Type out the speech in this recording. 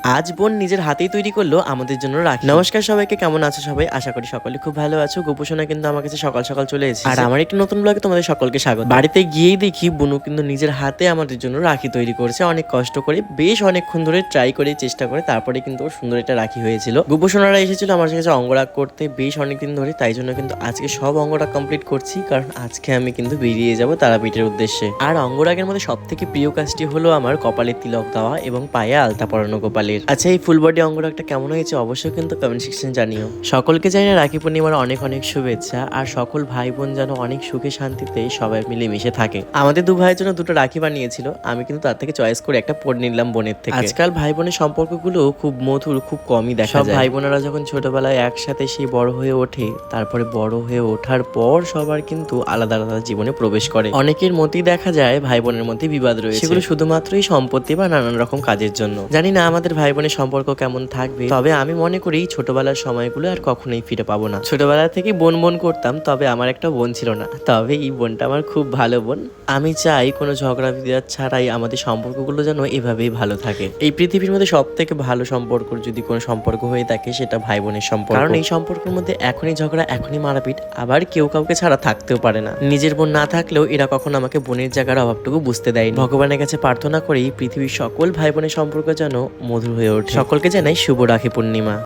আজ বোন নিজের হাতেই তৈরি করলো আমাদের জন্য রাখি। নমস্কার সবাইকে, কেমন আছো সবাই? আশা করি সকলে খুব ভালো আছো। গোপুসোনা কিন্তু আমার কাছে সকাল সকাল চলে এসেছে, আর আমার একটি নতুন ব্লগে তোমাদের সকলকে স্বাগত। বাড়িতে গিয়েই দেখি বুনু কিন্তু নিজের হাতে আমাদের জন্য রাখি তৈরি করেছে, অনেক কষ্ট করে, বেশ অনেকক্ষণ ধরে ট্রাই করে চেষ্টা করে তারপরে কিন্তু সুন্দর একটা রাখি হয়েছিল। গোপুসোনারা এসেছিল আমার কাছে অঙ্গরাগ করতে বেশ অনেকদিন ধরে, তাই জন্য কিন্তু আজকে সব অঙ্গরাগ কমপ্লিট করছি, কারণ আজকে আমি কিন্তু বেরিয়ে যাব তারাপীঠের উদ্দেশ্যে। আর অঙ্গরাগের মধ্যে সব থেকে প্রিয় কাজটি হলো আমার কপালে তিলক দেওয়া এবং পায়ে আলতা পরানো গোপালের। আচ্ছা, এই ফুল বডি অঙ্গরাগটা কেমন হয়েছে অবশ্যই কিন্তু কমেন্ট সেকশনে জানিও। সকলকে জানি রাখি পূর্ণিমার অনেক অনেক শুভেচ্ছা, আর সকল ভাই বোন যেন অনেক সুখে শান্তিতে সবাই মিলে মিশে থাকে। আমাদের দু ভাইয়ের জন্য দুটো রাখি বানিয়েছিল, আমি কিন্তু তার থেকে চয়েস করে একটা পরে নিলাম বোনের থেকে। আজকাল ভাই বোনের সম্পর্কগুলো খুব মধুর, খুব কমই দেখা যায়। সব ভাই বোনেরা যখন ছোটবেলায় একসাথে সেই বড় হয়ে ওঠে, তারপরে বড় হয়ে ওঠার পর সবার কিন্তু আলাদা আলাদা জীবনে প্রবেশ করে। অনেকের মধ্যেই দেখা যায় ভাই বোনের মধ্যে বিবাদ রয়েছে, সেগুলো শুধুমাত্রই সম্পত্তি বা নানান রকম কাজের জন্য। জানি না আমাদের ভাই বোনের সম্পর্ক কেমন থাকবে, তবে আমি মনে করি ছোটবেলার সময়গুলো আর কখনোই ফিরে পাবো না। ছোটবেলা থেকে বোন বোন করতাম, তবে আমার একটা বোন ছিল না, তবে এই বোনটা আমার খুব ভালো বোন। আমি চাই কোনো ঝগড়া বিবাদ ছাড়াই আমাদের সম্পর্কগুলো যেন এভাবেই ভালো থাকে। এই পৃথিবীর মধ্যে সব থেকে ভালো সম্পর্ক যদি কোনো সম্পর্ক হয়ে থাকে, সেটা ভাই বোনের সম্পর্ক। কারণ এই সম্পর্কের মধ্যে এখনই ঝগড়া, এখনই মারাপিট, আবার কেউ কাউকে ছাড়া থাকতেও পারে না। নিজের বোন না থাকলেও এরা কখনো আমাকে বোনের জায়গার অভাবটুকু বুঝতে দেয়নি। ভগবানের কাছে প্রার্থনা করি পৃথিবীর সকল ভাই বোনের সম্পর্ক যেন মধুর হয়ে ওঠে। সকলকে জানাই শুভ রাখি পূর্ণিমা।